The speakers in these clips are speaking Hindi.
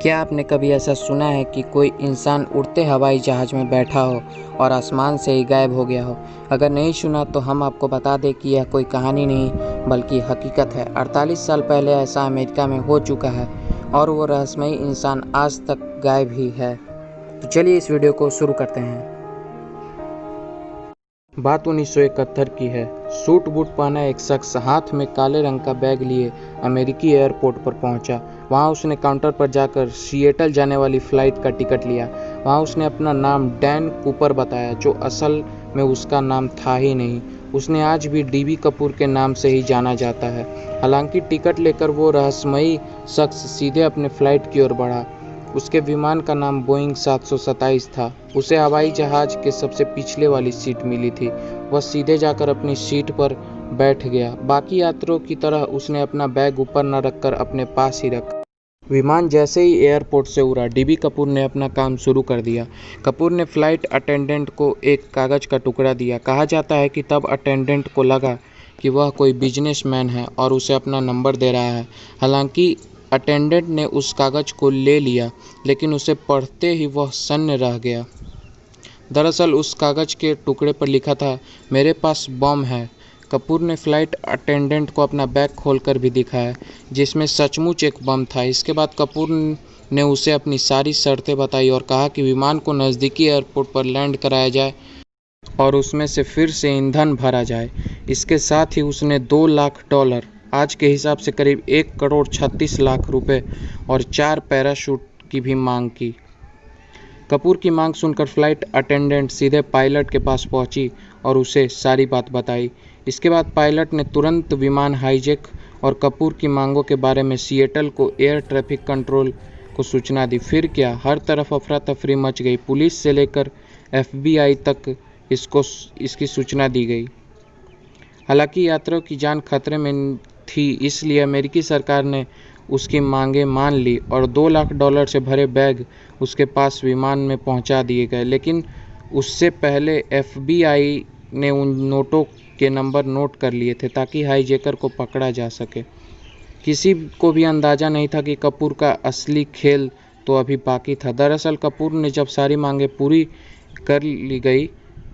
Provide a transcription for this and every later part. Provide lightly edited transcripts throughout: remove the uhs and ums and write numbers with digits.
क्या आपने कभी ऐसा सुना है कि कोई इंसान उड़ते हवाई जहाज़ में बैठा हो और आसमान से ही गायब हो गया हो? अगर नहीं सुना तो हम आपको बता दें कि यह कोई कहानी नहीं बल्कि हकीकत है। 48 साल पहले ऐसा अमेरिका में हो चुका है और वो रहस्यमयी इंसान आज तक गायब ही है। तो चलिए इस वीडियो को शुरू करते हैं। बात 1971 की है। सूट बूट पहना एक शख्स हाथ में काले रंग का बैग लिए अमेरिकी एयरपोर्ट पर पहुंचा। वहां उसने काउंटर पर जाकर सिएटल जाने वाली फ़्लाइट का टिकट लिया। वहां उसने अपना नाम डैन कूपर बताया, जो असल में उसका नाम था ही नहीं। उसने आज भी डीबी कपूर के नाम से ही जाना जाता है। हालांकि टिकट लेकर वो रहस्यमयी शख्स सीधे अपने फ़्लाइट की ओर बढ़ा। उसके विमान का नाम बोइंग 727 था। उसे हवाई जहाज़ के सबसे पिछले वाली सीट मिली थी। वह सीधे जाकर अपनी सीट पर बैठ गया। बाकी यात्रियों की तरह उसने अपना बैग ऊपर न रखकर अपने पास ही रखा। विमान जैसे ही एयरपोर्ट से उड़ा, डीबी कपूर ने अपना काम शुरू कर दिया। कपूर ने फ्लाइट अटेंडेंट को एक कागज़ का टुकड़ा दिया। कहा जाता है कि तब अटेंडेंट को लगा कि वह कोई बिजनेसमैन है और उसे अपना नंबर दे रहा है। हालांकि अटेंडेंट ने उस कागज़ को ले लिया, लेकिन उसे पढ़ते ही वह सन्न रह गया। दरअसल उस कागज़ के टुकड़े पर लिखा था, मेरे पास बम है। कपूर ने फ्लाइट अटेंडेंट को अपना बैग खोलकर भी दिखाया, जिसमें सचमुच एक बम था। इसके बाद कपूर ने उसे अपनी सारी शर्तें बताई और कहा कि विमान को नज़दीकी एयरपोर्ट पर लैंड कराया जाए और उसमें से फिर से ईंधन भरा जाए। इसके साथ ही उसने $2 लाख, आज के हिसाब से करीब 1 करोड़ 36 लाख रुपए और 4 पैराशूट की भी मांग की। कपूर की मांग सुनकर फ्लाइट अटेंडेंट सीधे पायलट के पास पहुंची और उसे सारी बात बताई। इसके बाद पायलट ने तुरंत विमान हाईजैक और कपूर की मांगों के बारे में सिएटल को एयर ट्रैफिक कंट्रोल को सूचना दी। फिर क्या, हर तरफ अफरा तफरी मच गई। पुलिस से लेकर FBI तक इसकी सूचना दी गई। हालांकि यात्रियों की जान खतरे में थी, इसलिए अमेरिकी सरकार ने उसकी मांगें मान ली और $2 लाख से भरे बैग उसके पास विमान में पहुंचा दिए गए। लेकिन उससे पहले FBI ने उन नोटों के नंबर नोट कर लिए थे ताकि हाईजैकर को पकड़ा जा सके। किसी को भी अंदाज़ा नहीं था कि कपूर का असली खेल तो अभी बाकी था। दरअसल कपूर ने जब सारी मांगें पूरी कर ली गई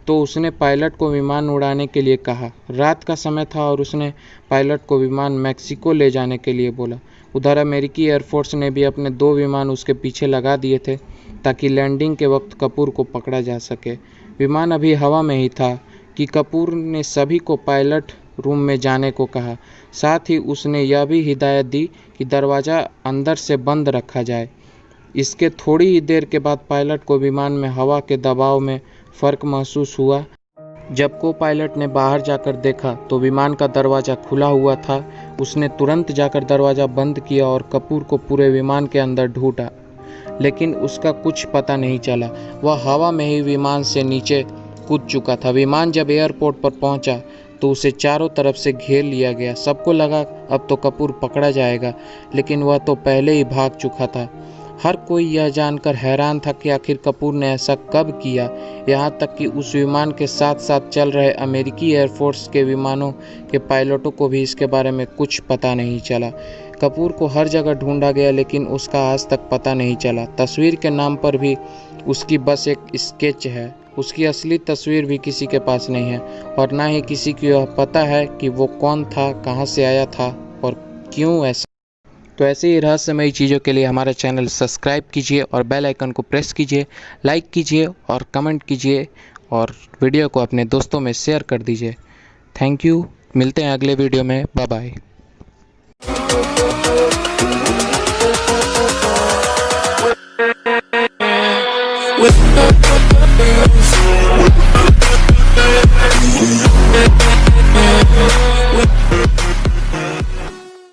तो उसने पायलट को विमान उड़ाने के लिए कहा। रात का समय था और उसने पायलट को विमान मैक्सिको ले जाने के लिए बोला। उधर अमेरिकी एयरफोर्स ने भी अपने 2 विमान उसके पीछे लगा दिए थे ताकि लैंडिंग के वक्त कपूर को पकड़ा जा सके। विमान अभी हवा में ही था कि कपूर ने सभी को पायलट रूम में जाने को कहा। साथ ही उसने यह भी हिदायत दी कि दरवाज़ा अंदर से बंद रखा जाए। इसके थोड़ी ही देर के बाद पायलट को विमान में हवा के दबाव में फ़र्क महसूस हुआ। जब को पायलट ने बाहर जाकर देखा तो विमान का दरवाज़ा खुला हुआ था। उसने तुरंत जाकर दरवाज़ा बंद किया और कपूर को पूरे विमान के अंदर ढूंढा, लेकिन उसका कुछ पता नहीं चला। वह हवा में ही विमान से नीचे कूद चुका था। विमान जब एयरपोर्ट पर पहुंचा तो उसे चारों तरफ से घेर लिया गया। सबको लगा अब तो कपूर पकड़ा जाएगा, लेकिन वह तो पहले ही भाग चुका था। हर कोई यह जानकर हैरान था कि आखिर कपूर ने ऐसा कब किया। यहाँ तक कि उस विमान के साथ साथ चल रहे अमेरिकी एयरफोर्स के विमानों के पायलटों को भी इसके बारे में कुछ पता नहीं चला। कपूर को हर जगह ढूंढा गया, लेकिन उसका आज तक पता नहीं चला। तस्वीर के नाम पर भी उसकी बस एक स्केच है। उसकी असली तस्वीर भी किसी के पास नहीं है और ना ही किसी को यह पता है कि वो कौन था, कहाँ से आया था और क्यों ऐसा। तो ऐसे ही रहस्यमयी चीज़ों के लिए हमारा चैनल सब्सक्राइब कीजिए और बेल आइकन को प्रेस कीजिए, लाइक कीजिए और कमेंट कीजिए और वीडियो को अपने दोस्तों में शेयर कर दीजिए। Thank you. मिलते हैं अगले वीडियो में। Bye bye.